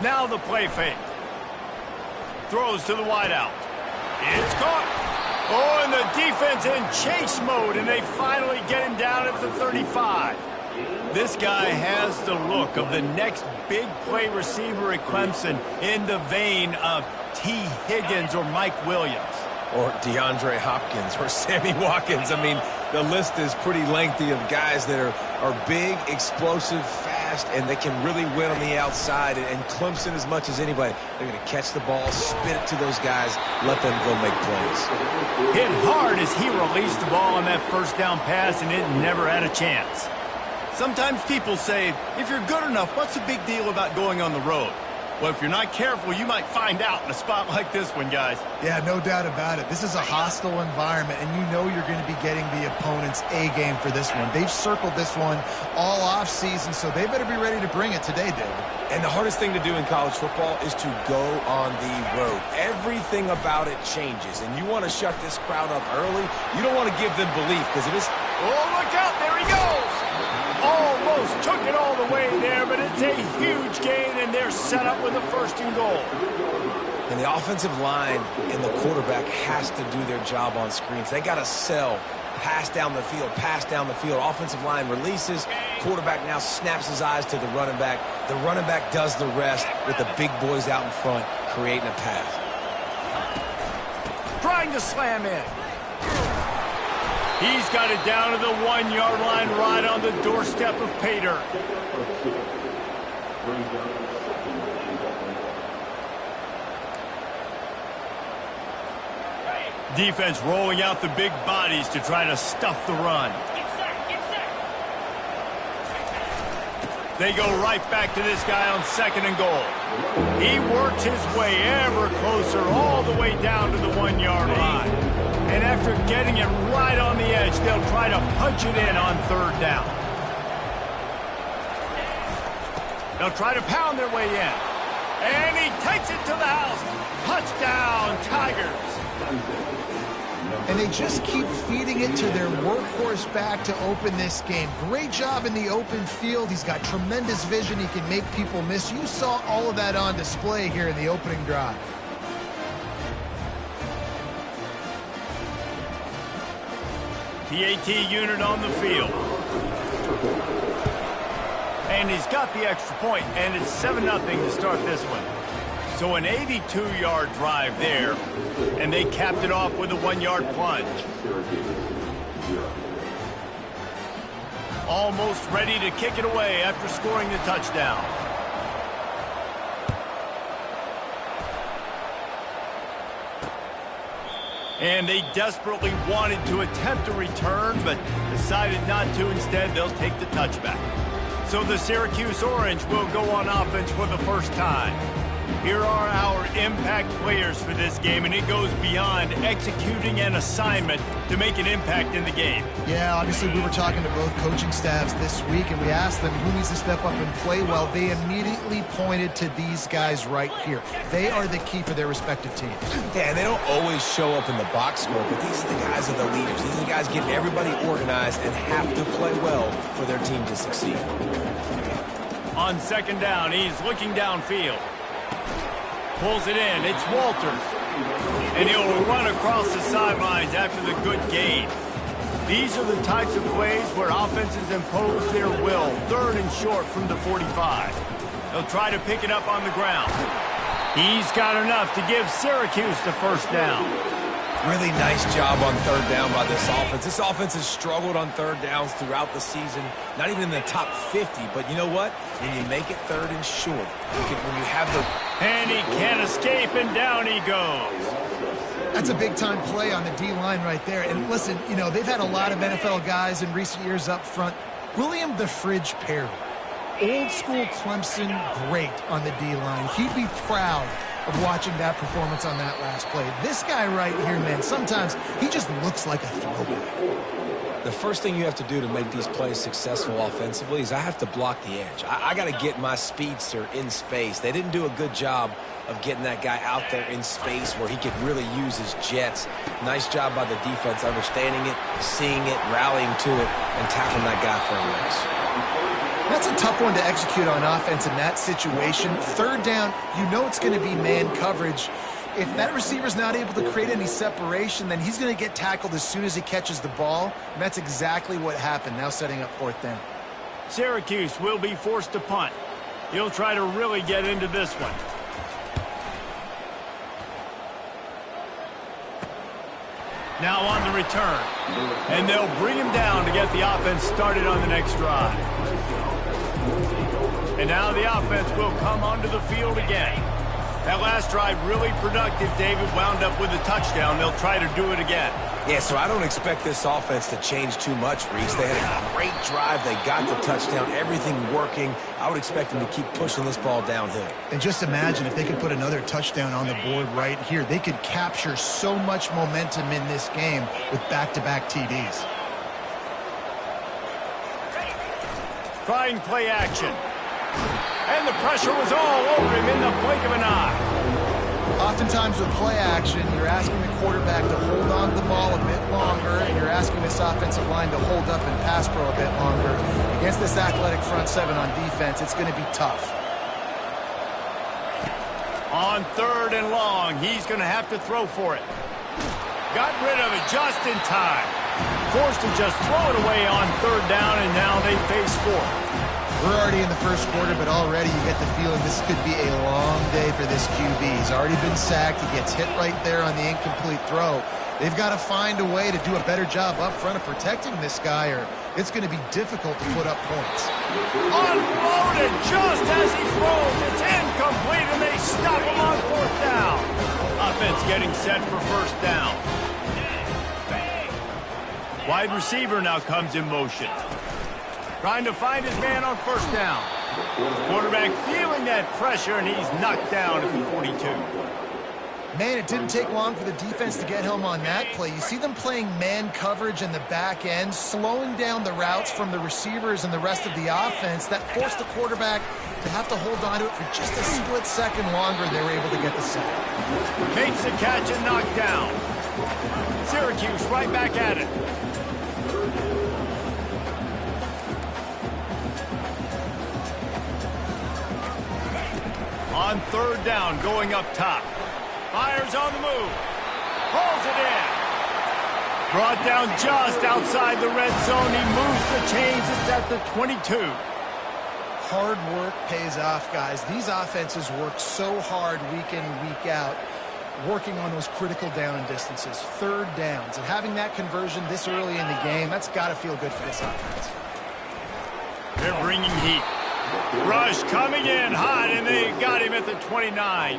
Now the play fake. Throws to the wideout. It's caught. Oh, and the defense in chase mode, and they finally get him down at the 35. This guy has the look of the next big play receiver at Clemson in the vein of T. Higgins or Mike Williams. Or DeAndre Hopkins or Sammy Watkins. I mean, the list is pretty lengthy of guys that are big, explosive, fast, and they can really win on the outside. And Clemson, as much as anybody, they're going to catch the ball, spit it to those guys, let them go make plays. Hit hard as he released the ball on that first down pass, and it never had a chance. Sometimes people say, if you're good enough, what's the big deal about going on the road? Well, if you're not careful, you might find out in a spot like this one, guys. Yeah, no doubt about it. This is a hostile environment, and you know you're going to be getting the opponent's A-game for this one. They've circled this one all off-season, so they better be ready to bring it today, David. And the hardest thing to do in college football is to go on the road. Everything about it changes, and you want to shut this crowd up early. You don't want to give them belief, because if it's... Oh, look out! There he goes! Almost took it all the way there, but it's a huge gain, and they're set up with a 1st and goal. And the offensive line and the quarterback has to do their job on screens. They got to sell. Pass down the field, pass down the field. Offensive line releases. Quarterback now snaps his eyes to the running back. The running back does the rest with the big boys out in front, creating a pass. Trying to slam in. He's got it down to the 1-yard line right on the doorstep of pay dirt. Defense rolling out the big bodies to try to stuff the run. They go right back to this guy on 2nd and goal. He works his way ever closer all the way down to the 1-yard line. And after getting it right on the edge, they'll try to punch it in on 3rd down. They'll try to pound their way in. And he takes it to the house. Touchdown, Tigers. And they just keep feeding it to their workhorse back to open this game. Great job in the open field. He's got tremendous vision. He can make people miss. You saw all of that on display here in the opening drive. PAT unit on the field. And he's got the extra point, and it's 7-0 to start this one. So an 82-yard drive there, and they capped it off with a 1-yard plunge. Almost ready to kick it away after scoring the touchdown. And they desperately wanted to attempt a return, but decided not to. Instead, they'll take the touchback. So the Syracuse Orange will go on offense for the first time. Here are our impact players for this game, and it goes beyond executing an assignment to make an impact in the game. Yeah, obviously we were talking to both coaching staffs this week, and we asked them who needs to step up and play well. They immediately pointed to these guys right here. They are the key for their respective teams. Yeah, and they don't always show up in the box score, but these are the guys that are the leaders. These are the guys getting everybody organized and have to play well for their team to succeed. On 2nd down, he's looking downfield. Pulls it in. It's Walters. And he'll run across the sidelines after the good gain. These are the types of plays where offenses impose their will. 3rd and short from the 45. They'll try to pick it up on the ground. He's got enough to give Syracuse the 1st down. Really nice job on 3rd down by this offense. This offense has struggled on 3rd downs throughout the season. Not even in the top 50, but you know what? When you make it 3rd and short, when you have the... And he can't escape, and down he goes. That's a big-time play on the D-line right there. And listen, you know, they've had a lot of NFL guys in recent years up front. William the Fridge Perry, old-school Clemson great on the D-line. He'd be proud of watching that performance on that last play. This guy right here, man, sometimes he just looks like a throwback. The first thing you have to do to make these plays successful offensively is I have to block the edge. I got to get my speedster in space. They didn't do a good job of getting that guy out there in space where he could really use his jets. Nice job by the defense understanding it, seeing it, rallying to it, and tackling that guy for a loss. That's a tough one to execute on offense in that situation. Third down, you know it's going to be man coverage. If that receiver's not able to create any separation, then he's going to get tackled as soon as he catches the ball. And that's exactly what happened, now setting up fourth down. Syracuse will be forced to punt. He'll try to really get into this one. Now on the return. And they'll bring him down to get the offense started on the next drive. And now the offense will come onto the field again. That last drive really productive. David wound up with a touchdown. They'll try to do it again. Yeah, so I don't expect this offense to change too much, Reese. They had a great drive. They got the touchdown. Everything working. I would expect them to keep pushing this ball downhill. And just imagine if they could put another touchdown on the board right here. They could capture so much momentum in this game with back-to-back TDs. Trying play action. And the pressure was all over him in the blink of an eye. Oftentimes with play action, you're asking the quarterback to hold on to the ball a bit longer, and you're asking this offensive line to hold up and pass pro a bit longer. Against this athletic front seven on defense, it's going to be tough. On third and long, he's going to have to throw for it. Got rid of it just in time. Forced to just throw it away on third down, and now they face fourth. We're already in the first quarter, but already you get the feeling this could be a long day for this QB. He's already been sacked. He gets hit right there on the incomplete throw. They've got to find a way to do a better job up front of protecting this guy, or it's going to be difficult to put up points. Unloaded just as he throws. It's incomplete, and they stop him on fourth down. Offense getting set for first down. Wide receiver now comes in motion. Trying to find his man on first down. Quarterback feeling that pressure, and he's knocked down at the 42. Man, it didn't take long for the defense to get home on that play. You see them playing man coverage in the back end, slowing down the routes from the receivers and the rest of the offense. That forced the quarterback to have to hold on to it for just a split second longer. They were able to get the sack. Makes the catch and knocked down. Syracuse right back at it. On third down, going up top. Fires on the move. Pulls it in. Brought down just outside the red zone. He moves the chains. It's at the 22. Hard work pays off, guys. These offenses work so hard week in and week out, working on those critical down distances, third downs. And having that conversion this early in the game, that's got to feel good for this offense. They're bringing heat. Rush coming in hot, and they got him at the 29.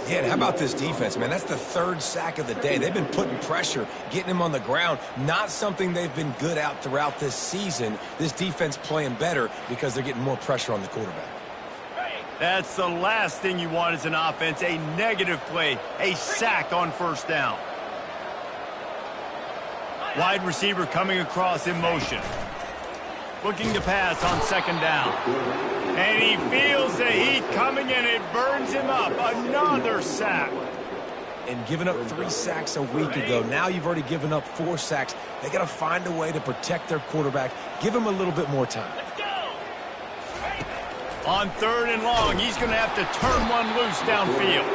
Yeah, and how about this defense, man? That's the third sack of the day. They've been putting pressure, getting him on the ground. Not something they've been good at throughout this season. This defense playing better because they're getting more pressure on the quarterback. That's the last thing you want as an offense, a negative play, a sack on first down. Wide receiver coming across in motion. Looking to pass on second down. And he feels the heat coming in. It burns him up. Another sack. And giving up 3 sacks a week ago. Now you've already given up 4 sacks. They got to find a way to protect their quarterback. Give him a little bit more time. On third and long, he's going to have to turn one loose downfield.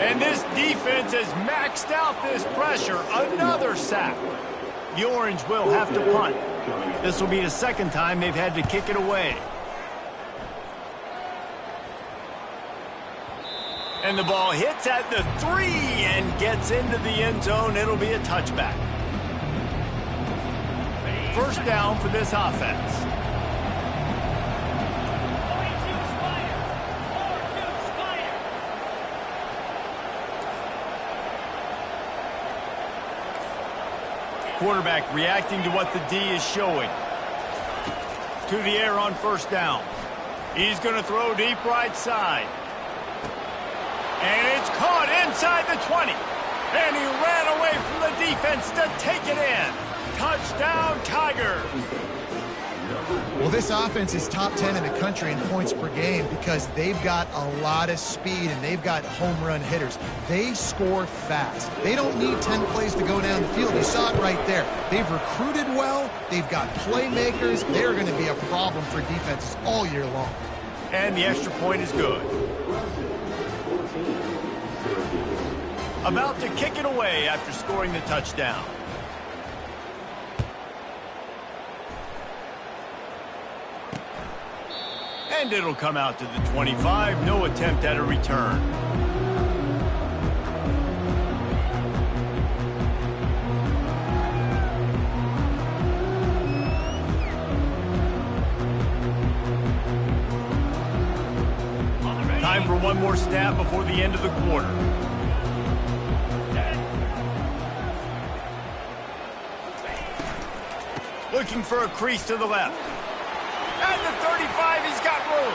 And this defense has maxed out this pressure. Another sack. The Orange will have to punt. This will be the second time they've had to kick it away. And the ball hits at the 3 and gets into the end zone. It'll be a touchback. First down for this offense. Quarterback reacting to what the D is showing. To the air on first down. He's going to throw deep right side. And it's caught inside the 20. And he ran away from the defense to take it in. Touchdown, Tigers. Well, this offense is top 10 in the country in points per game because they've got a lot of speed and they've got home run hitters. They score fast. They don't need 10 plays to go down the field. You saw it right there. They've recruited well. They've got playmakers. They're going to be a problem for defenses all year long. And the extra point is good. About to kick it away after scoring the touchdown. And it'll come out to the 25. No attempt at a return. Time for one more snap before the end of the quarter. Looking for a crease to the left. At the 35, he's got room.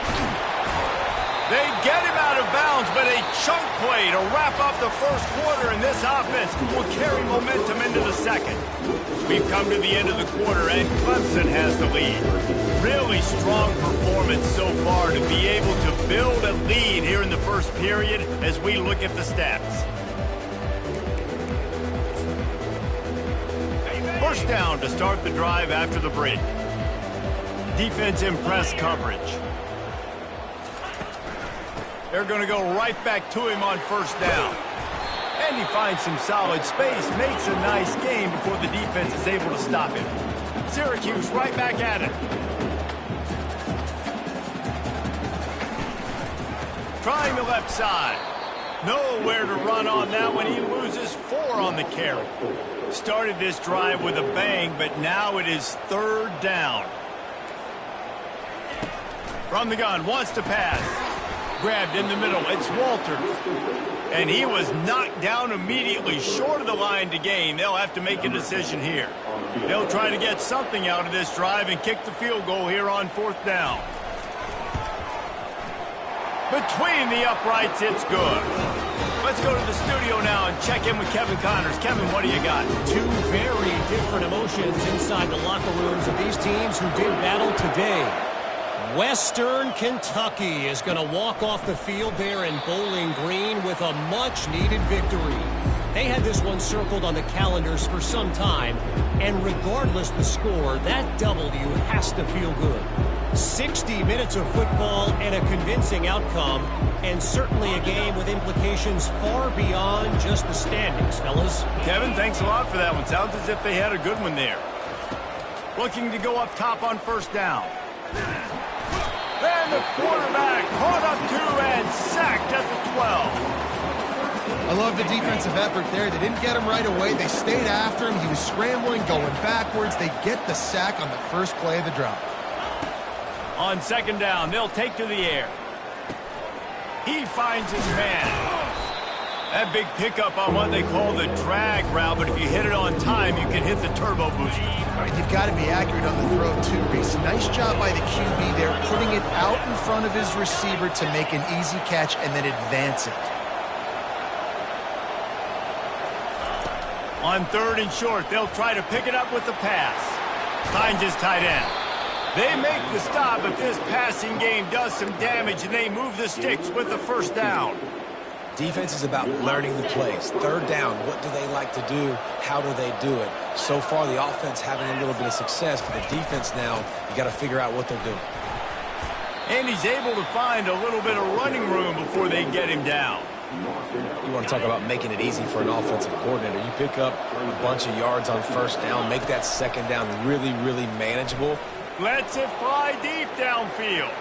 They get him out of bounds, but a chunk play to wrap up the first quarter, and this offense will carry momentum into the second. We've come to the end of the quarter, and Clemson has the lead. Really strong performance so far to be able to build a lead here in the first period as we look at the stats. First down to start the drive after the break. Defense in press coverage. They're going to go right back to him on first down. And he finds some solid space, makes a nice game before the defense is able to stop him. Syracuse right back at it. Trying the left side. Nowhere to run on that one. He loses 4 on the carry. Started this drive with a bang, but now it is third down. From the gun, wants to pass. Grabbed in the middle, it's Walters. And he was knocked down immediately, short of the line to gain. They'll have to make a decision here. They'll try to get something out of this drive and kick the field goal here on fourth down. Between the uprights, it's good. Let's go to the studio now and check in with Kevin Connors. Kevin, what do you got? Two very different emotions inside the locker rooms of these teams who did battle today. Western Kentucky is going to walk off the field there in Bowling Green with a much-needed victory. They had this one circled on the calendars for some time, and regardless the score, that W has to feel good. 60 minutes of football and a convincing outcome, and certainly a game with implications far beyond just the standings, fellas. Kevin, thanks a lot for that one. Sounds as if they had a good one there. Looking to go up top on first down. And the quarterback caught up to and sacked at the 12. I love the defensive effort there. They didn't get him right away. They stayed after him. He was scrambling, going backwards. They get the sack on the first play of the drive. On second down, they'll take to the air. He finds his man. That big pickup on what they call the drag route, but if you hit it on time, you can hit the turbo booster. And you've got to be accurate on the throw, too, Reese. Nice job by the QB there, putting it out in front of his receiver to make an easy catch and then advance it. On third and short, they'll try to pick it up with the pass. Finds his tight end. They make the stop, but this passing game does some damage, and they move the sticks with the first down. Defense is about learning the plays. Third down, what do they like to do? How do they do it? So far, the offense having a little bit of success, but the defense now, you got to figure out what they're doing. And he's able to find a little bit of running room before they get him down. You want to talk about making it easy for an offensive coordinator. You pick up a bunch of yards on first down, make that second down really, really manageable. Lets it fly deep downfield.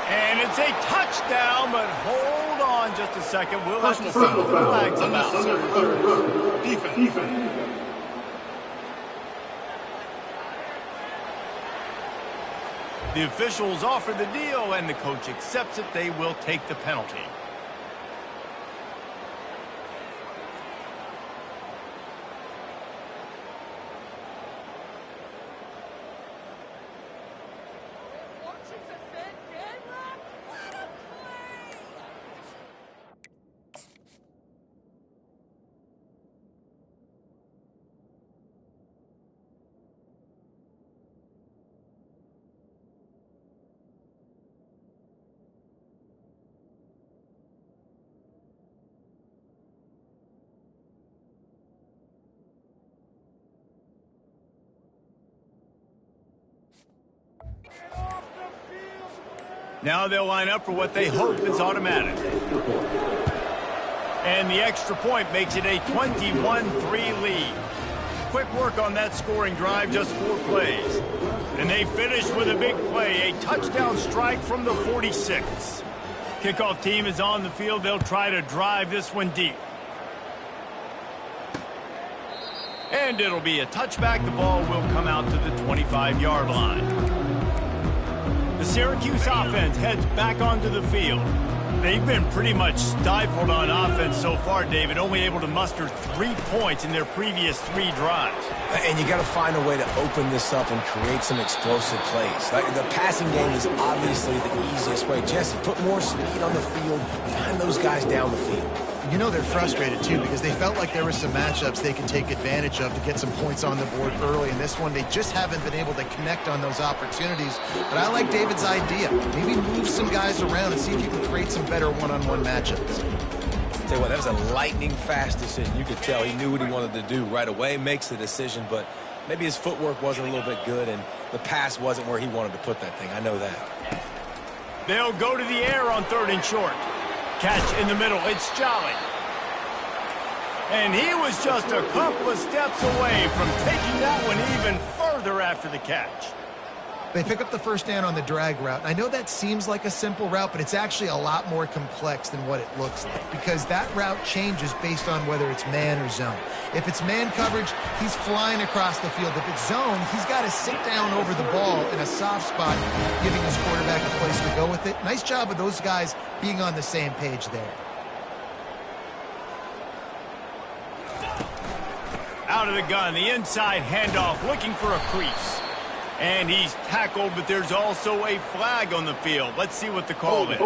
And it's a touchdown, but hold on just a second. We'll have to see what the flag's about. Defense. The officials offer the deal, and the coach accepts it. They will take the penalty. Now they'll line up for what they hope is automatic. And the extra point makes it a 21-3 lead. Quick work on that scoring drive, just 4 plays. And they finish with a big play, a touchdown strike from the 46. Kickoff team is on the field. They'll try to drive this one deep. And it'll be a touchback. The ball will come out to the 25-yard line. The Syracuse offense heads back onto the field. They've been pretty much stifled on offense so far, David, only able to muster 3 points in their previous 3 drives. And you got to find a way to open this up and create some explosive plays. Like, the passing game is obviously the easiest way. Jesse, put more speed on the field, find those guys down the field. You know they're frustrated, too, because they felt like there were some matchups they could take advantage of to get some points on the board early. In this one, they just haven't been able to connect on those opportunities. But I like David's idea. Maybe move some guys around and see if you can create some better one-on-one matchups. Tell you what, that was a lightning-fast decision. You could tell he knew what he wanted to do right away, makes the decision, but maybe his footwork wasn't a little bit good, and the pass wasn't where he wanted to put that thing. I know that. They'll go to the air on 3rd and short. Catch in the middle. It's Jolly. And he was just a couple of steps away from taking that one even further after the catch. They pick up the first down on the drag route. I know that seems like a simple route, but it's actually a lot more complex than what it looks like because that route changes based on whether it's man or zone. If it's man coverage, he's flying across the field. If it's zone, he's got to sit down over the ball in a soft spot, giving his quarterback a place to go with it. Nice job of those guys being on the same page there. Out of the gun, the inside handoff, looking for a crease. And he's tackled, but there's also a flag on the field. Let's see what the call is.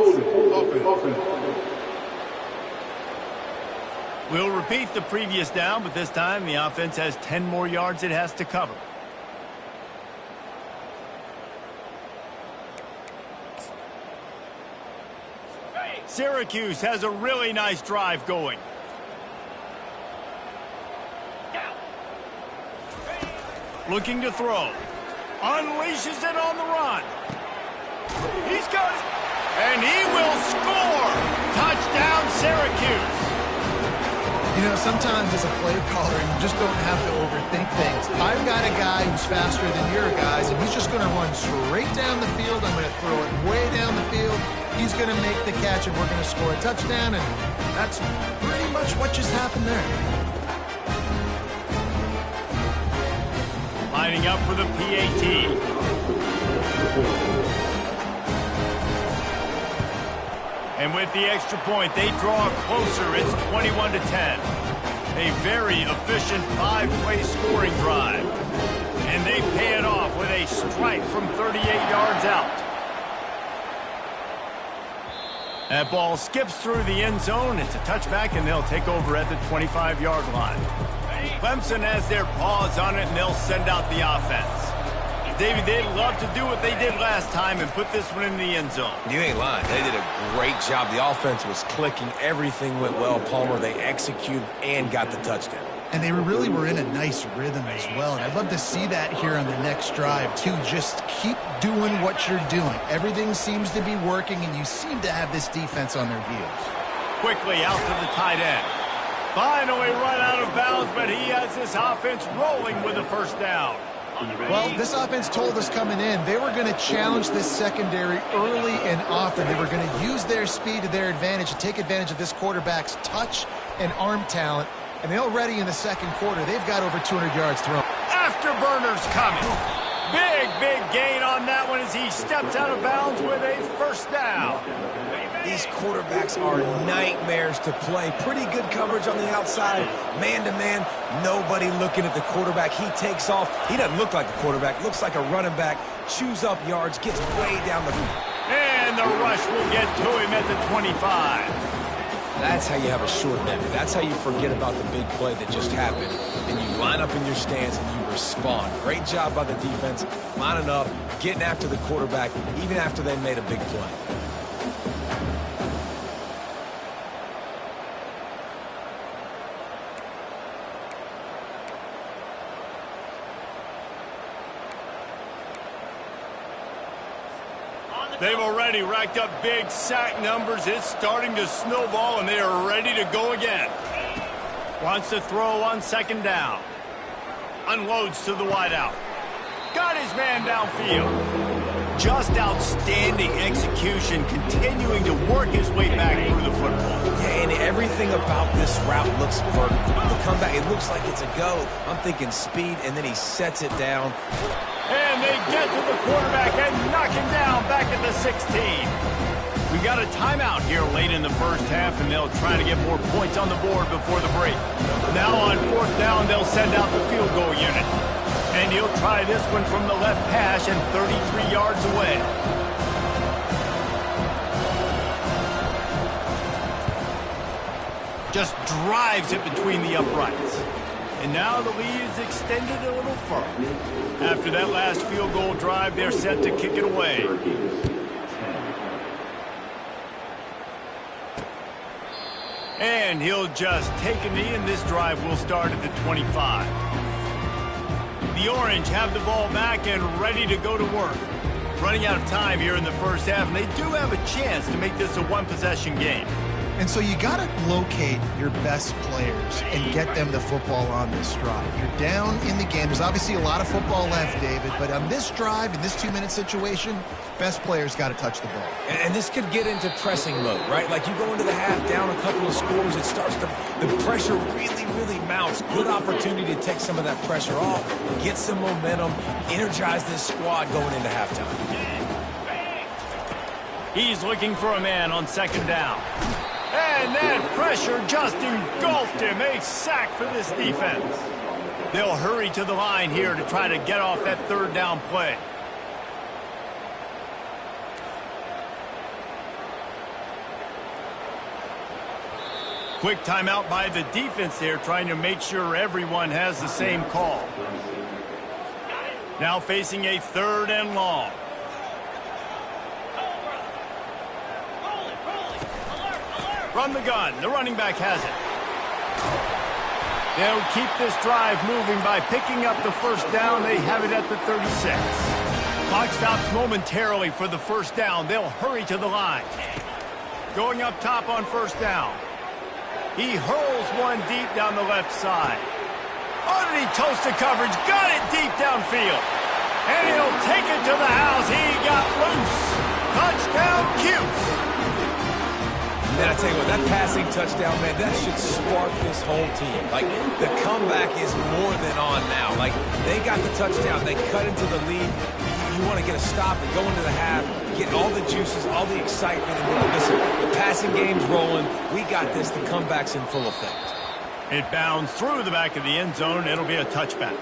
We'll repeat the previous down, but this time the offense has 10 more yards it has to cover. Syracuse has a really nice drive going. Looking to throw. Unleashes it on the run. He's got it. And he will score. Touchdown, Syracuse. You know, sometimes as a play caller, you just don't have to overthink things. I've got a guy who's faster than your guys, and he's just going to run straight down the field. I'm going to throw it way down the field. He's going to make the catch, and we're going to score a touchdown, and that's pretty much what just happened there. Lining up for the PAT. And with the extra point, they draw closer. It's 21-10. A very efficient 5-play scoring drive. And they pay it off with a strike from 38 yards out. That ball skips through the end zone. It's a touchback, and they'll take over at the 25-yard line. Clemson has their paws on it, and they'll send out the offense. Davey, they'd love to do what they did last time and put this one in the end zone. You ain't lying. They did a great job. The offense was clicking. Everything went well. Palmer, they executed and got the touchdown. And they really were in a nice rhythm as well. And I'd love to see that here on the next drive, too. Just keep doing what you're doing. Everything seems to be working, and you seem to have this defense on their heels. Quickly out to the tight end. Finally run out of bounds, but he has this offense rolling with a first down. Well, this offense told us coming in they were going to challenge this secondary early and often. They were going to use their speed to their advantage and take advantage of this quarterback's touch and arm talent. And already in the second quarter, they've got over 200 yards thrown. Afterburners coming. Big gain on that one as he steps out of bounds with a first down. These quarterbacks are nightmares to play. Pretty good coverage on the outside. Man-to-man, nobody looking at the quarterback. He takes off. He doesn't look like a quarterback. Looks like a running back. Chews up yards, gets way down the field. And the rush will get to him at the 25. That's how you have a short memory. That's how you forget about the big play that just happened. And you line up in your stance and you respond. Great job by the defense, lining up, getting after the quarterback, even after they made a big play. They've already racked up big sack numbers. It's starting to snowball, and they are ready to go again. Wants to throw on second down. Unloads to the wideout. Got his man downfield. Just outstanding execution, continuing to work his way back through the football. Yeah, and everything about this route looks vertical. The comeback, it looks like it's a go. I'm thinking speed, and then he sets it down. And they get to the quarterback and knock him down back at the 16. We got a timeout here late in the first half, and they'll try to get more points on the board before the break. Now on fourth down, they'll send out the field goal unit. And he'll try this one from the left hash and 33 yards away. Just drives it between the uprights. And now the lead is extended a little further. After that last field goal drive, they're set to kick it away. And he'll just take a knee, and this drive will start at the 25. The Orange have the ball back and ready to go to work. Running out of time here in the first half, and they do have a chance to make this a one-possession game. And so you got to locate your best players and get them the football on this drive. You're down in the game. There's obviously a lot of football left, David, but on this drive, in this 2-minute situation, best players got to touch the ball. And this could get into pressing mode, right? Like you go into the half down a couple of scores, it starts to, the pressure really mounts. Good opportunity to take some of that pressure off, get some momentum, energize this squad going into halftime. He's looking for a man on second down. And that pressure just engulfed him. A sack for this defense. They'll hurry to the line here to try to get off that third down play. Quick timeout by the defense there, trying to make sure everyone has the same call. Now facing a third and long. Run the gun. The running back has it. They'll keep this drive moving by picking up the first down. They have it at the 36. Clock stops momentarily for the first down. They'll hurry to the line. Going up top on first down. He hurls one deep down the left side. Underneath toasted coverage. Got it deep downfield. And he'll take it to the house. He got loose. Touchdown, Cuse. Man, I tell you what, that passing touchdown, man, that should spark this whole team. Like, the comeback is more than on now. Like, they got the touchdown. They cut into the lead. You want to get a stop and go into the half, get all the juices, all the excitement. And listen, the passing game's rolling. We got this. The comeback's in full effect. It bounds through the back of the end zone. It'll be a touchback.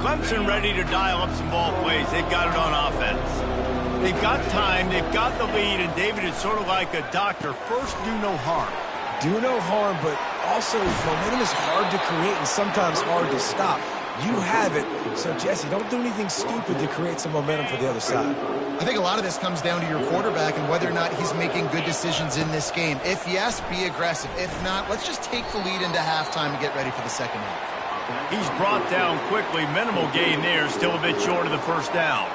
Clemson ready to dial up some ball plays. They've got it on offense. They've got time, they've got the lead, and David is sort of like a doctor. First, do no harm. Do no harm, but also momentum is hard to create and sometimes hard to stop. You have it, so Jesse, don't do anything stupid to create some momentum for the other side. I think a lot of this comes down to your quarterback and whether or not he's making good decisions in this game. If yes, be aggressive. If not, let's just take the lead into halftime and get ready for the second half. He's brought down quickly. Minimal gain there. Still a bit short of the first down.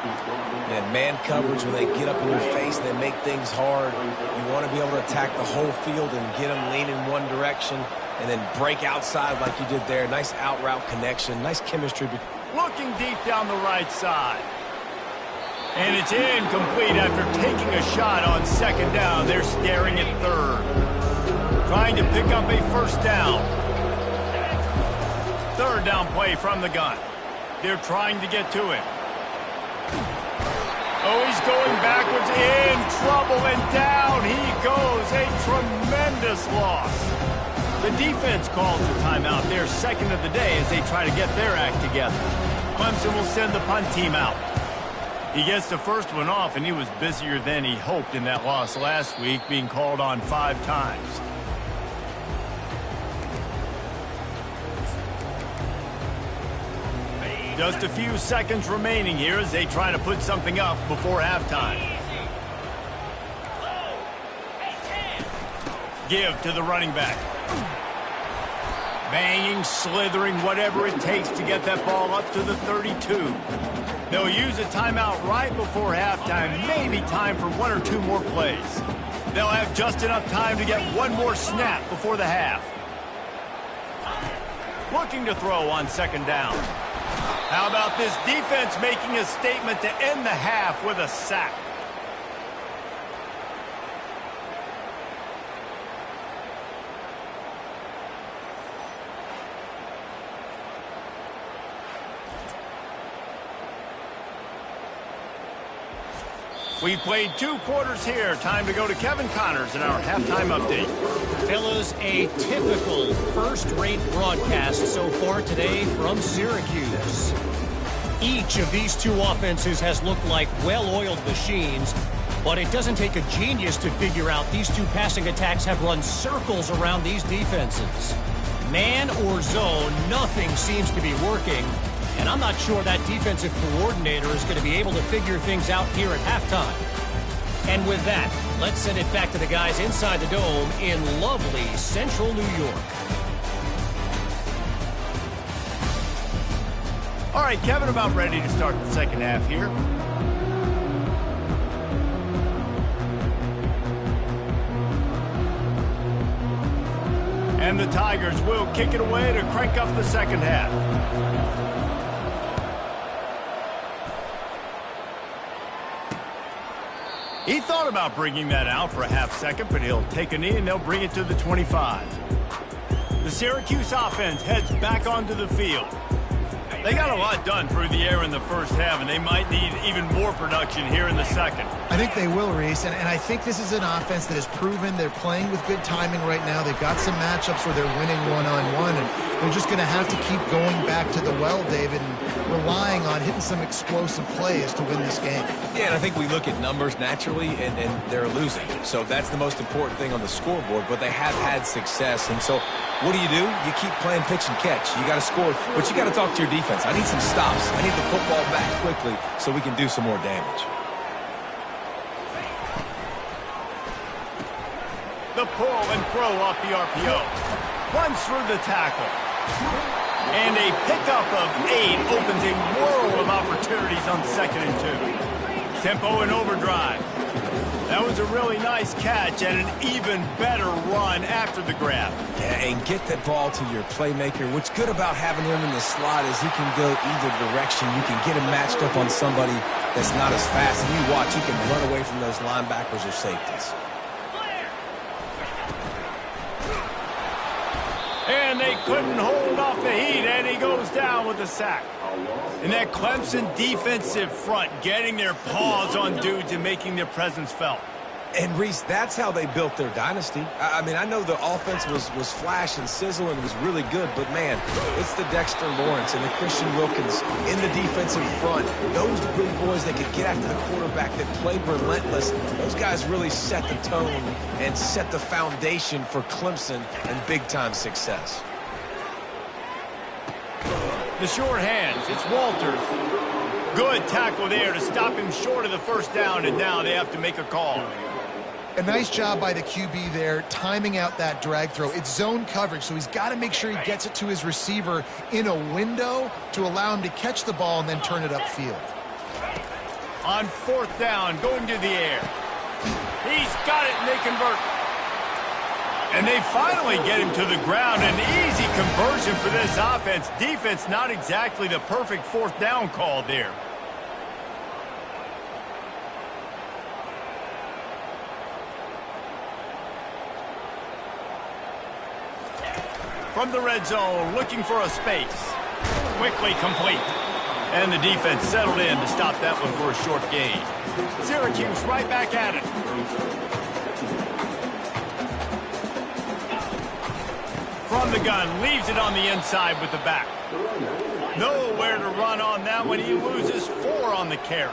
And man coverage, when they get up in your face, they make things hard. You want to be able to attack the whole field and get them lean in one direction and then break outside like you did there. Nice out route connection. Nice chemistry. Looking deep down the right side. And it's incomplete after taking a shot on second down. They're staring at third. Trying to pick up a first down. Third down play from the gun. They're trying to get to him. Oh, he's going backwards, in trouble, and down he goes. A tremendous loss. The defense calls the timeout. Their second of the day as they try to get their act together. Clemson will send the punt team out. He gets the first one off, and he was busier than he hoped in that loss last week, being called on 5 times. Just a few seconds remaining here as they try to put something up before halftime. Give to the running back. Banging, slithering, whatever it takes to get that ball up to the 32. They'll use a timeout right before halftime, maybe time for one or two more plays. They'll have just enough time to get one more snap before the half. Looking to throw on second down. How about this defense making a statement to end the half with a sack? We played 2 quarters here. Time to go to Kevin Connors in our halftime update. Fellas, a typical first-rate broadcast so far today from Syracuse. Each of these two offenses has looked like well-oiled machines, but it doesn't take a genius to figure out these two passing attacks have run circles around these defenses. Man or zone, nothing seems to be working. And I'm not sure that defensive coordinator is going to be able to figure things out here at halftime. And with that, let's send it back to the guys inside the dome in lovely central New York. All right, Kevin, about ready to start the second half here. And the Tigers will kick it away to crank up the second half. He thought about bringing that out for a half second, but he'll take a knee and they'll bring it to the 25. The Syracuse offense heads back onto the field. They got a lot done through the air in the first half, and they might need even more production here in the second. I think they will, Reese, and I think this is an offense that has proven they're playing with good timing right now. They've got some matchups where they're winning one-on-one, and they're just going to have to keep going back to the well, David, and relying on hitting some explosive plays to win this game. Yeah, and I think we look at numbers naturally, and they're losing. So that's the most important thing on the scoreboard, but they have had success. And so what do? You keep playing pitch and catch. You got to score, but you got to talk to your defense. I need some stops. I need the football back quickly so we can do some more damage. The pull and throw off the RPO. Runs through the tackle. And a pickup of 8 opens a world of opportunities on 2nd and 2. Tempo and overdrive. That was a really nice catch and an even better run after the grab. Yeah, and get that ball to your playmaker. What's good about having him in the slot is he can go either direction. You can get him matched up on somebody that's not as fast. And you watch, he can run away from those linebackers or safeties. And they couldn't hold off the heat, and he goes down with a sack. And that Clemson defensive front getting their paws on dudes and making their presence felt. And, Reese, that's how they built their dynasty. I mean, I know the offense was flash and sizzle and was really good, but, man, it's the Dexter Lawrence and the Christian Wilkins in the defensive front. Those big boys that could get after the quarterback, that played relentless, those guys really set the tone and set the foundation for Clemson and big-time success. The short hands, it's Walters. Good tackle there to stop him short of the first down, and now they have to make a call. A nice job by the QB there, timing out that drag throw. It's zone coverage, so he's got to make sure he gets it to his receiver in a window to allow him to catch the ball and then turn it upfield. On 4th down, going to the air. He's got it, and they convert. And they finally get him to the ground. An easy conversion for this offense. Defense, not exactly the perfect 4th down call there. From the red zone, looking for a space. Quickly complete. And the defense settled in to stop that one for a short gain. Syracuse right back at it. From the gun, leaves it on the inside with the back. Nowhere to run on that one. He loses 4 on the carry.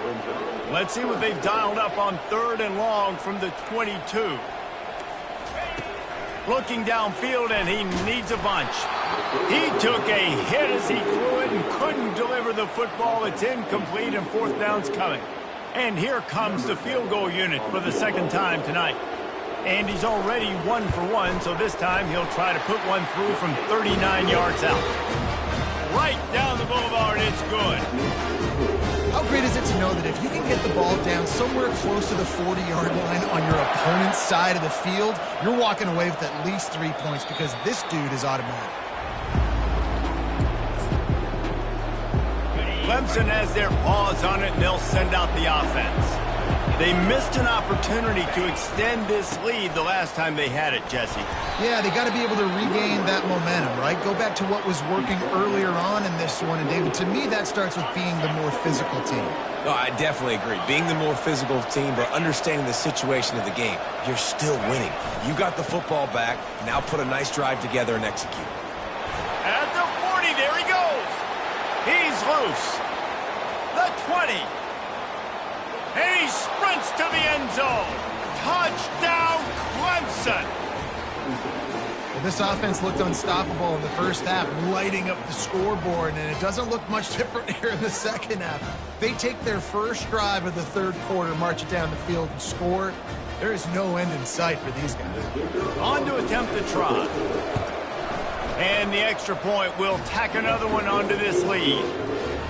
Let's see what they've dialed up on 3rd and long from the 22. Looking downfield, and he needs a bunch. He took a hit as he threw it and couldn't deliver the football. It's incomplete, and 4th down's coming. And here comes the field goal unit for the 2nd time tonight. And he's already 1 for 1, so this time he'll try to put one through from 39 yards out. Right down the boulevard, it's good. How great is it to know that if you can get the ball down somewhere close to the 40-yard line on your opponent's side of the field, you're walking away with at least 3 points because this dude is automatic. Clemson has their paws on it, and they'll send out the offense. They missed an opportunity to extend this lead the last time they had it, Jesse. Yeah, they got to be able to regain that momentum, right? Go back to what was working earlier on in this one. And, David, to me, that starts with being the more physical team. No, I definitely agree. Being the more physical team, but understanding the situation of the game. You're still winning. You got the football back. Now put a nice drive together and execute. At the 40, there he goes. He's loose. The 20. And he sprints to the end zone. Touchdown, Clemson. Well, this offense looked unstoppable in the first half, lighting up the scoreboard, and it doesn't look much different here in the second half. They take their first drive of the third quarter, march it down the field, and score. There is no end in sight for these guys. On to attempt the try. And the extra point will tack another one onto this lead.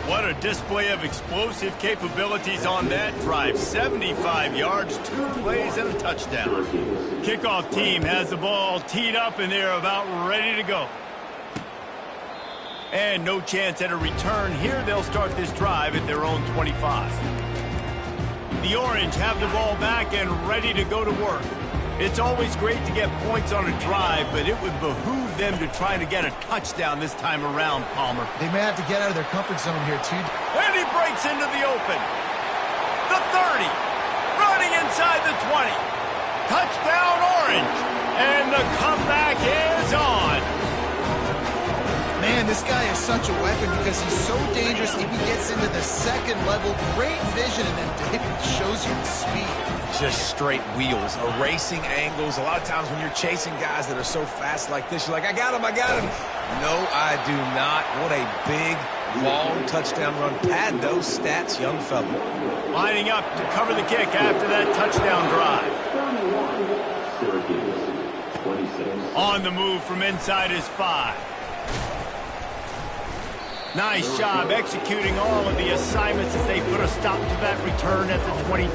What a display of explosive capabilities on that drive. 75 yards, 2 plays, and a touchdown. Kickoff team has the ball teed up, and they're about ready to go. And no chance at a return here. They'll start this drive at their own 25. The Orange have the ball back and ready to go to work. It's always great to get points on a drive, but it would behoove them to try to get a touchdown this time around, Palmer. They may have to get out of their comfort zone here, too. And he breaks into the open. The 30. Running inside the 20. Touchdown, Orange. And the comeback is on. Man, this guy is such a weapon because he's so dangerous. If he gets into the second level, great vision, and then David shows you the speed. Just straight wheels, erasing angles. A lot of times when you're chasing guys that are so fast like this, you're like, I got him, I got him. No, I do not. What a big, long touchdown run. Pad those stats, young fella. Lining up to cover the kick after that touchdown drive. On the move from inside his 5. Nice job executing all of the assignments as they put a stop to that return at the 22.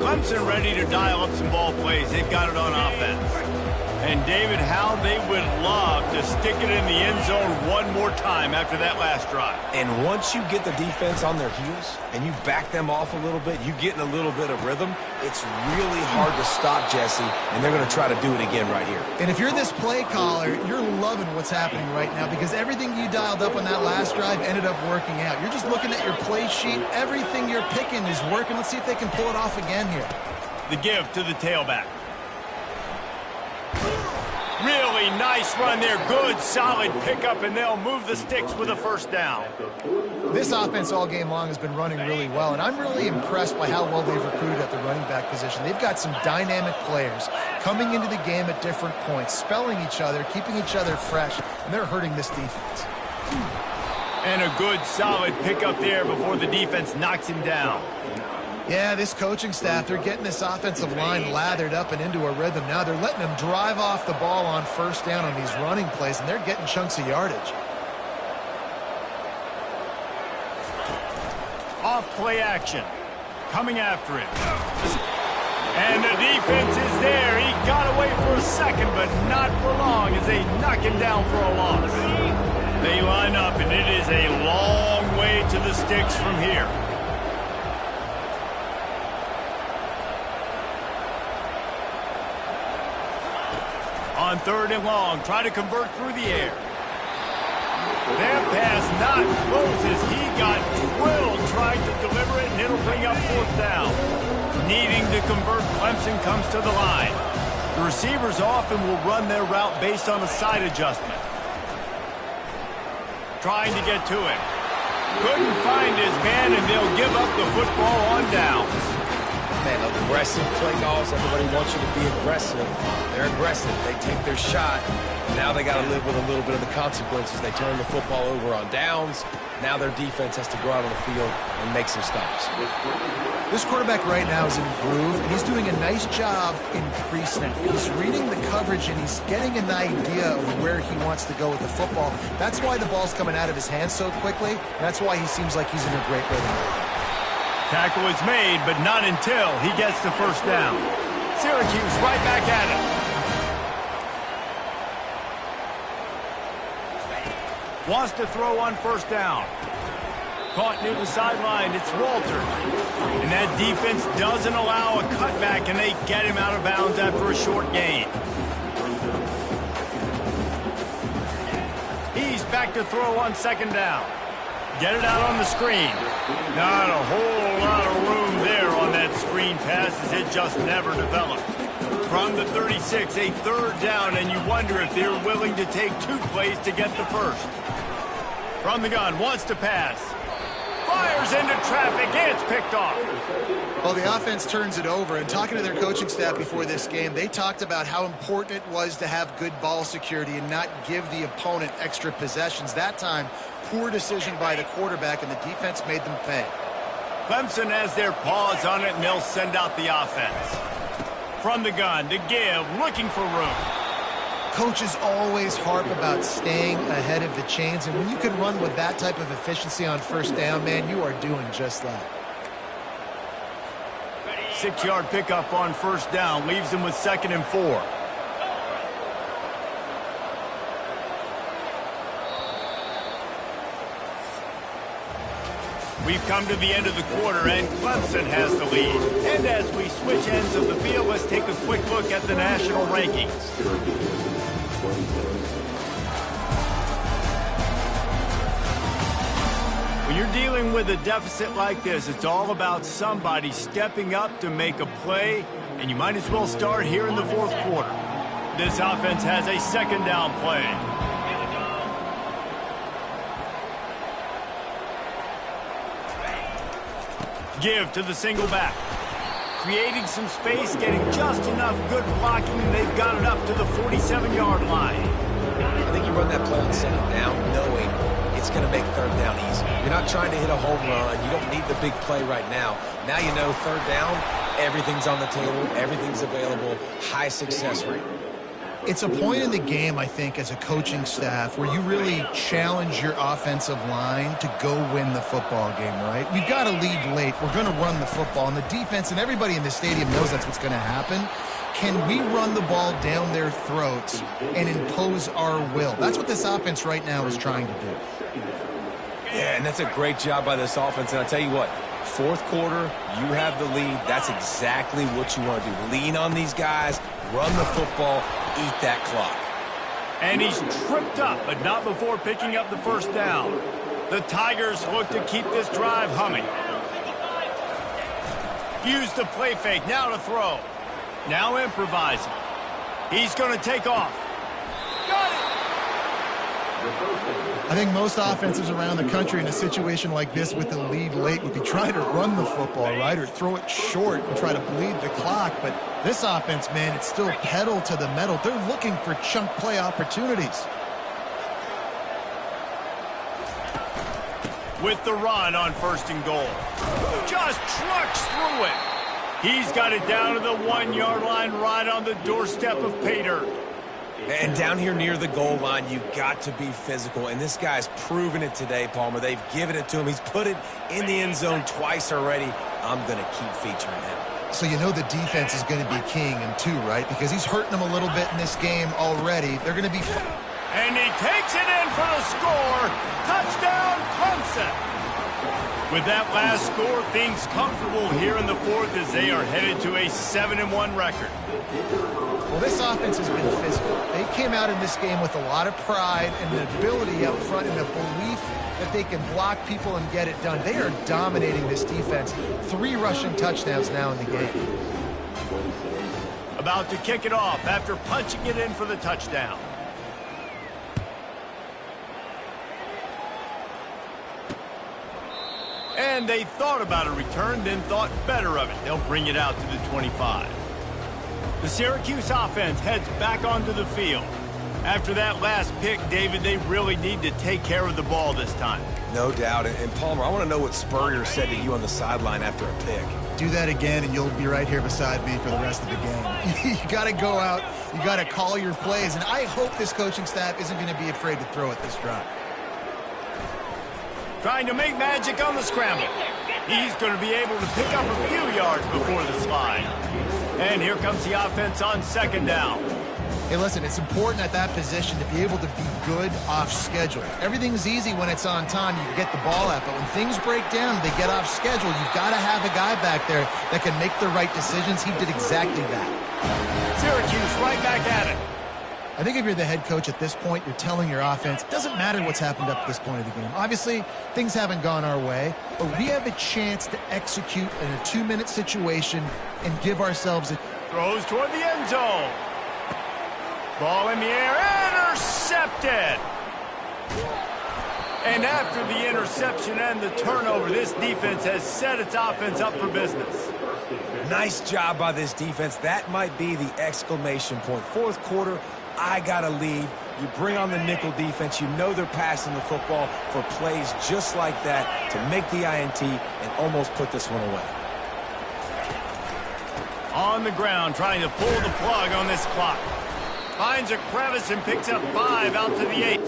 Clemson ready to dial up some ball plays. They've got it on offense. And, David, how they would love to stick it in the end zone one more time after that last drive. And once you get the defense on their heels and you back them off a little bit, you get in a little bit of rhythm, it's really hard to stop, Jesse, and they're going to try to do it again right here. And if you're this play caller, you're loving what's happening right now because everything you dialed up on that last drive ended up working out. You're just looking at your play sheet. Everything you're picking is working. Let's see if they can pull it off again here. The give to the tailback. Really nice run there. Good, solid pickup, and they'll move the sticks with a first down. This offense all game long has been running really well, and I'm really impressed by how well they've recruited at the running back position. They've got some dynamic players coming into the game at different points, spelling each other, keeping each other fresh, and they're hurting this defense. And a good, solid pickup there before the defense knocks him down. Yeah, this coaching staff, they're getting this offensive line lathered up and into a rhythm. Now they're letting them drive off the ball on first down on these running plays, and they're getting chunks of yardage. Off play action. Coming after him. And the defense is there. He got away for a second, but not for long as they knock him down for a loss. They line up, and it is a long way to the sticks from here. On 3rd and long, try to convert through the air. That pass not close as he got drilled trying to deliver it, and it'll bring up 4th down. Needing to convert, Clemson comes to the line. The receivers often will run their route based on a side adjustment. Trying to get to him. Couldn't find his man, and they'll give up the football on downs. Man, aggressive play calls. Everybody wants you to be aggressive. They're aggressive. They take their shot. Now they got to live with a little bit of the consequences. They turn the football over on downs. Now their defense has to go out on the field and make some stops. This quarterback right now is in a groove, and he's doing a nice job in pre-snap. He's reading the coverage, and he's getting an idea of where he wants to go with the football. That's why the ball's coming out of his hands so quickly. That's why he seems like he's in a great rhythm. Tackle is made, but not until he gets the first down. Syracuse right back at him. Wants to throw on first down. Caught near the sideline. It's Walters. And that defense doesn't allow a cutback, and they get him out of bounds after a short gain. He's back to throw on second down. Get it out on the screen. Not a whole lot of room there on that screen pass, as it just never developed. From the 36, a third down, and you wonder if they're willing to take 2 plays to get the first. From the gun, wants to pass. Fires into traffic, and it's picked off. Well, the offense turns it over, and talking to their coaching staff before this game, they talked about how important it was to have good ball security and not give the opponent extra possessions. That time, poor decision by the quarterback, and the defense made them pay. Clemson has their paws on it, and they'll send out the offense. From the gun, to give, looking for room. Coaches always harp about staying ahead of the chains, and when you can run with that type of efficiency on first down, man, you are doing just that. 6-yard pickup on first down, leaves them with 2nd and 4. We've come to the end of the quarter, and Clemson has the lead. And as we switch ends of the field, let's take a quick look at the national rankings. When you're dealing with a deficit like this, it's all about somebody stepping up to make a play, and you might as well start here in the 4th quarter. This offense has a 2nd down play. Give to the single back. Creating some space, getting just enough good blocking, and they've got it up to the 47-yard line. I think you run that play on 2nd down knowing it's going to make 3rd down easy. You're not trying to hit a home run. You don't need the big play right now. Now you know 3rd down, everything's on the table, everything's available, high success rate. It's a point in the game, I think, as a coaching staff where you really challenge your offensive line to go win the football game, right? You've got to lead late. We're going to run the football, and the defense and everybody in the stadium knows that's what's going to happen. Can we run the ball down their throats and impose our will? That's what this offense right now is trying to do. Yeah, and that's a great job by this offense. And I'll tell you what, 4th quarter, you have the lead. That's exactly what you want to do. Lean on these guys, run the football, eat that clock. And he's tripped up, but not before picking up the first down. The Tigers look to keep this drive humming. Use the play fake, now to throw. Now improvising. He's going to take off. Got it! I think most offenses around the country in a situation like this with the lead late would be trying to run the football, right, or throw it short and try to bleed the clock. But this offense, man, it's still pedal to the metal. They're looking for chunk play opportunities. With the run on 1st and goal. Just trucks through it. He's got it down to the 1-yard line, right on the doorstep of pay dirt. And down here near the goal line, you've got to be physical. And this guy's proven it today, Palmer. They've given it to him. He's put it in the end zone twice already. I'm going to keep featuring him. So you know the defense is going to be king in 2, right? Because he's hurting them a little bit in this game already. They're going to be... And he takes it in for the score. Touchdown, Clemson. With that last score, things comfortable here in the 4th as they are headed to a 7-1 record. Well, this offense has been physical. They came out in this game with a lot of pride and an ability out front and a belief that they can block people and get it done. They are dominating this defense. 3 rushing touchdowns now in the game. About to kick it off after punching it in for the touchdown. And they thought about a return, then thought better of it. They'll bring it out to the 25. The Syracuse offense heads back onto the field. After that last pick, David, they really need to take care of the ball this time. No doubt. And Palmer, I want to know what Spurrier said to you on the sideline after a pick. Do that again, and you'll be right here beside me for the rest of the game. You got to go out. You got to call your plays, and I hope this coaching staff isn't going to be afraid to throw it this drive. Trying to make magic on the scramble. He's going to be able to pick up a few yards before the slide. And here comes the offense on second down. Hey, listen, it's important at that position to be able to be good off schedule. Everything's easy when it's on time. You get the ball out, but when things break down, they get off schedule. You've got to have a guy back there that can make the right decisions. He did exactly that. Syracuse right back at it. I think if you're the head coach at this point, you're telling your offense, it doesn't matter what's happened up to this point of the game. Obviously, things haven't gone our way, but we have a chance to execute in a 2-minute situation and give ourselves a... Throws toward the end zone. Ball in the air, intercepted. And after the interception and the turnover, this defense has set its offense up for business. Nice job by this defense. That might be the exclamation point. Fourth quarter, I got to lead. You bring on the nickel defense. You know they're passing the football for plays just like that to make the INT and almost put this one away. On the ground, trying to pull the plug on this clock. Finds a crevice and picks up 5 out to the 8.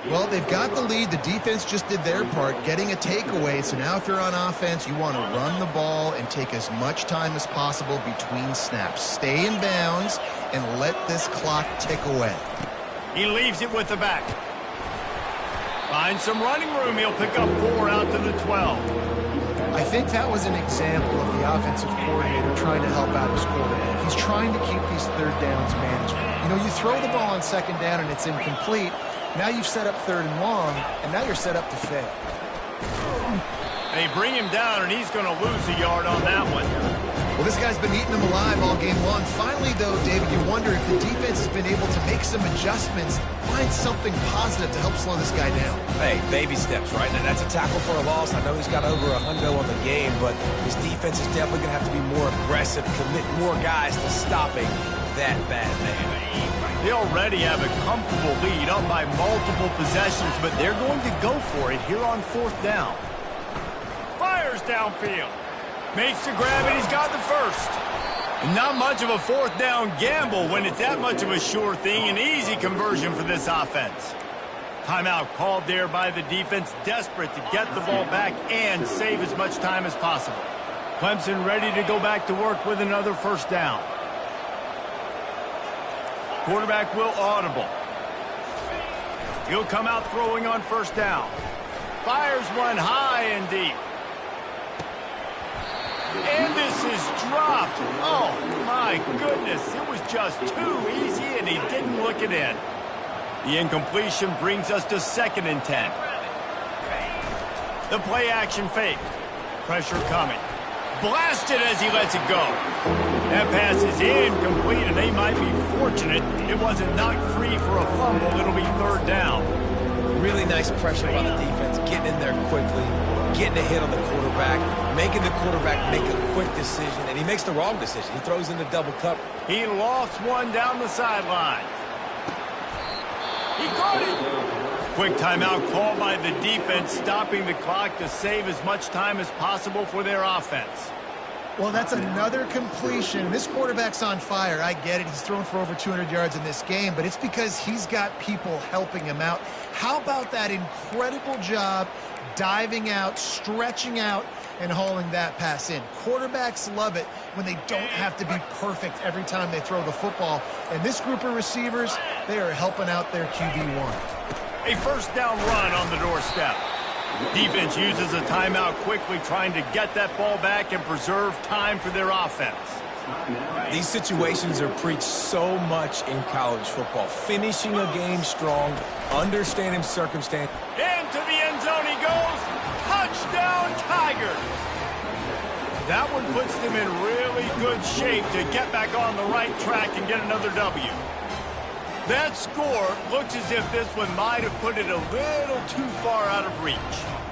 Well, they've got the lead. The defense just did their part, getting a takeaway. So now if you're on offense, you want to run the ball and take as much time as possible between snaps. Stay in bounds and let this clock tick away. He leaves it with the back. Finds some running room. He'll pick up 4 out to the 12. I think that was an example of the offensive coordinator trying to help out his quarterback. He's trying to keep these third downs manageable. You know, you throw the ball on second down and it's incomplete. Now you've set up third and long, and now you're set up to fail. They bring him down, and he's going to lose a yard on that one. Well, this guy's been eating them alive all game long. Finally, though, David, you wonder if the defense has been able to make some adjustments, find something positive to help slow this guy down. Hey, baby steps, right? Now, that's a tackle for a loss. I know he's got over 100 on the game, but his defense is definitely going to have to be more aggressive, commit more guys to stopping that bad man. They already have a comfortable lead up by multiple possessions, but they're going to go for it here on fourth down. Fires downfield. Makes the grab, and he's got the first. Not much of a fourth down gamble when it's that much of a sure thing. An easy conversion for this offense. Timeout called there by the defense, desperate to get the ball back and save as much time as possible. Clemson ready to go back to work with another first down. Quarterback will audible. He'll come out throwing on first down. Fires one high and deep. And this is dropped. Oh, my goodness. It was just too easy, and he didn't look it in. The incompletion brings us to 2nd and 10. The play action fake. Pressure coming. Blasted as he lets it go. That pass is incomplete, and they might be fortunate it wasn't knocked free for a fumble. It'll be third down. Really nice pressure by the defense, getting in there quickly, getting a hit on the quarterback, making the quarterback make a quick decision, and he makes the wrong decision. He throws into double cover. He lost one down the sideline. He caught it. Quick timeout called by the defense, stopping the clock to save as much time as possible for their offense. Well, that's another completion. This quarterback's on fire. I get it. He's thrown for over 200 yards in this game, but it's because he's got people helping him out. How about that incredible job diving out, stretching out, and hauling that pass in? Quarterbacks love it when they don't have to be perfect every time they throw the football. And this group of receivers, they are helping out their QB1. A first down run on the doorstep. Defense uses a timeout quickly, trying to get that ball back and preserve time for their offense. These situations are preached so much in college football. Finishing a game strong, understanding circumstance. Into the end zone he goes. Touchdown, Tigers. That one puts them in really good shape to get back on the right track and get another W. That score looks as if this one might have put it a little too far out of reach.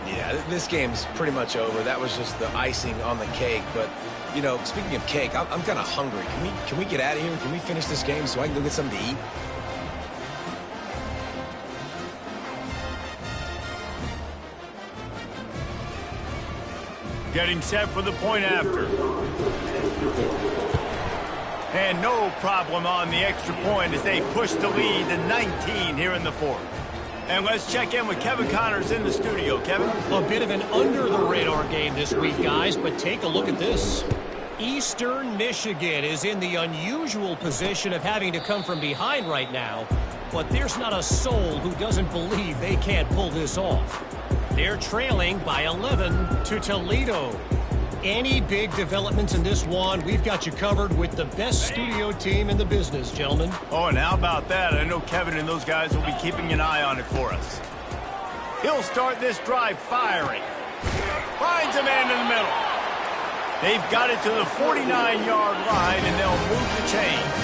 Yeah, this game's pretty much over. That was just the icing on the cake. But, you know, speaking of cake, I'm kind of hungry. Can we get out of here? Can we finish this game so I can go get something to eat? Getting set for the point after. And no problem on the extra point as they push the lead to 19 here in the fourth. And let's check in with Kevin Connors in the studio. Kevin? A bit of an under-the-radar game this week, guys, but take a look at this. Eastern Michigan is in the unusual position of having to come from behind right now, but there's not a soul who doesn't believe they can't pull this off. They're trailing by 11 to Toledo. Any big developments in this one, we've got you covered with the best studio team in the business, gentlemen. Oh, and how about that? I know Kevin and those guys will be keeping an eye on it for us. He'll start this drive firing. Finds a man in the middle. They've got it to the 49-yard line, and they'll move the chains.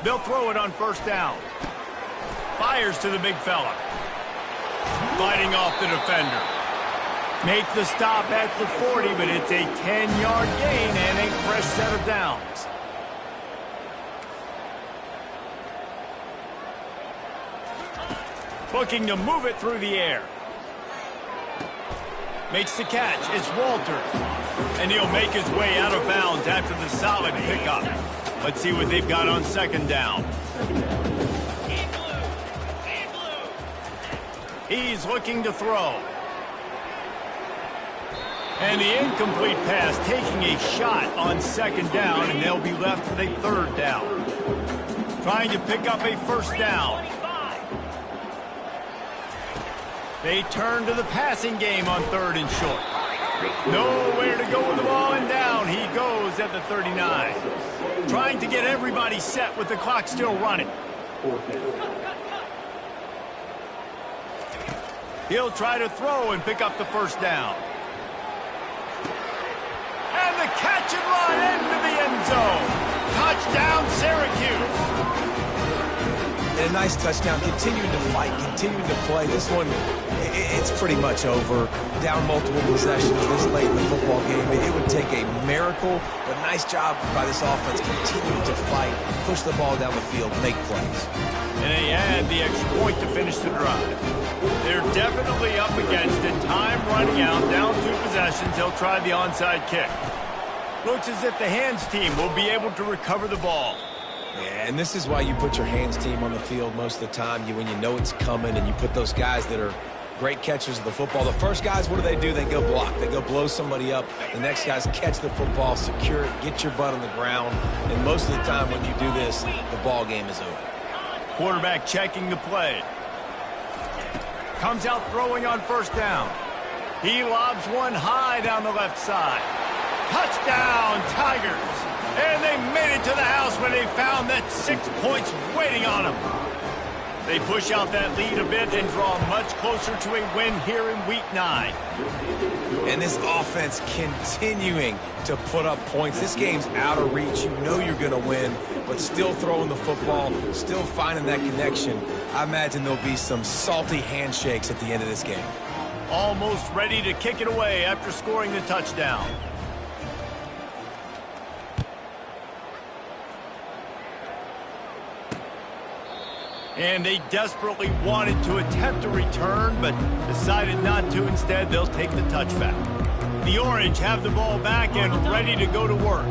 They'll throw it on first down. Fires to the big fella. Fighting off the defender. Make the stop at the 40, but it's a 10-yard gain and a fresh set of downs. Looking to move it through the air. Makes the catch. It's Walters. And he'll make his way out of bounds after the solid pickup. Let's see what they've got on second down. He's looking to throw. And the incomplete pass taking a shot on second down, and they'll be left with a third down. Trying to pick up a first down. They turn to the passing game on third and short. Nowhere to go with the ball, and down he goes at the 39. Trying to get everybody set with the clock still running. He'll try to throw and pick up the first down. And the catch and run into the end zone. Touchdown, Syracuse. And a nice touchdown. Continuing to fight, continuing to play. This one, it's pretty much over. Down multiple possessions this late in the football game. It would take a miracle, but nice job by this offense continuing to fight, push the ball down the field, make plays. And they add the extra point to finish the drive. They're definitely up against it. Time running out, down 2 possessions. They'll try the onside kick. Looks as if the hands team will be able to recover the ball. Yeah, and this is why you put your hands team on the field most of the time. When you know it's coming, and you put those guys that are great catchers of the football. The first guys, what do? They go block. They go blow somebody up. The next guys catch the football, secure it, get your butt on the ground. And most of the time when you do this, the ball game is over. Quarterback checking the play. Comes out throwing on first down. He lobs one high down the left side. Touchdown, Tigers. And they made it to the house when they found that 6 points waiting on them. They push out that lead a bit and draw much closer to a win here in Week 9. And this offense continuing to put up points. This game's out of reach. You know you're going to win, but still throwing the football, still finding that connection. I imagine there'll be some salty handshakes at the end of this game. Almost ready to kick it away after scoring the touchdown. And they desperately wanted to attempt a return, but decided not to. Instead, they'll take the touchback. The Orange have the ball back and ready to go to work.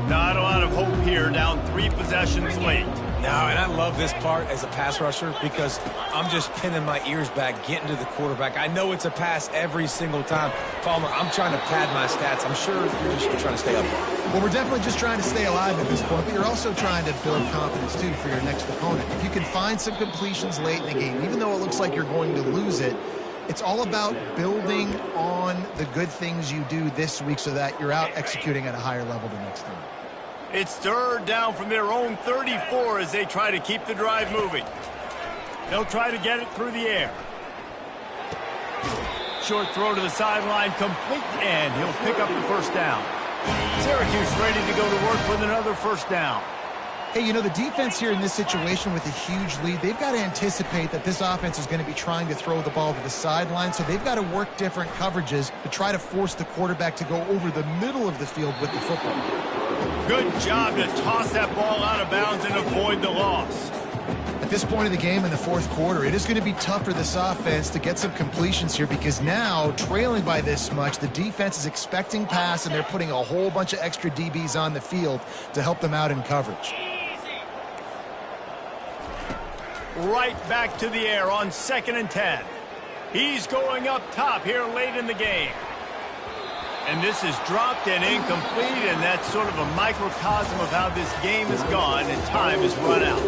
Not a lot of hope here, down 3 possessions late. No, and I love this part as a pass rusher because I'm just pinning my ears back, getting to the quarterback. I know it's a pass every single time. Palmer, I'm trying to pad my stats. I'm sure you're just trying to stay up. Well, we're definitely just trying to stay alive at this point, but you're also trying to build confidence, too, for your next opponent. If you can find some completions late in the game, even though it looks like you're going to lose it, it's all about building on the good things you do this week so that you're out executing at a higher level the next time. It's third down from their own 34 as they try to keep the drive moving. They'll try to get it through the air. Short throw to the sideline, complete, and he'll pick up the first down. Syracuse ready to go to work with another first down. Hey, you know, the defense here in this situation with a huge lead, they've got to anticipate that this offense is going to be trying to throw the ball to the sideline, so they've got to work different coverages to try to force the quarterback to go over the middle of the field with the football. Good job to toss that ball out of bounds and avoid the loss. At this point of the game in the fourth quarter, it is going to be tough for this offense to get some completions here because now, trailing by this much, the defense is expecting pass, and they're putting a whole bunch of extra DBs on the field to help them out in coverage. Right back to the air on 2nd and 10. He's going up top here late in the game. And this is dropped and incomplete, and that's sort of a microcosm of how this game has gone, and time has run out.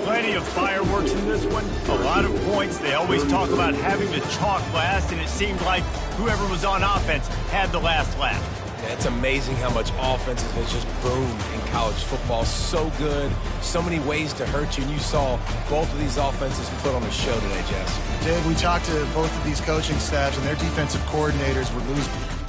Plenty of fireworks in this one, a lot of points. They always talk about having to chalk last, and it seemed like whoever was on offense had the last laugh. Yeah, it's amazing how much offense has just boomed in college football. So good, so many ways to hurt you, and you saw both of these offenses put on a show today, Jess. Dave, we talked to both of these coaching staffs, and their defensive coordinators were losing.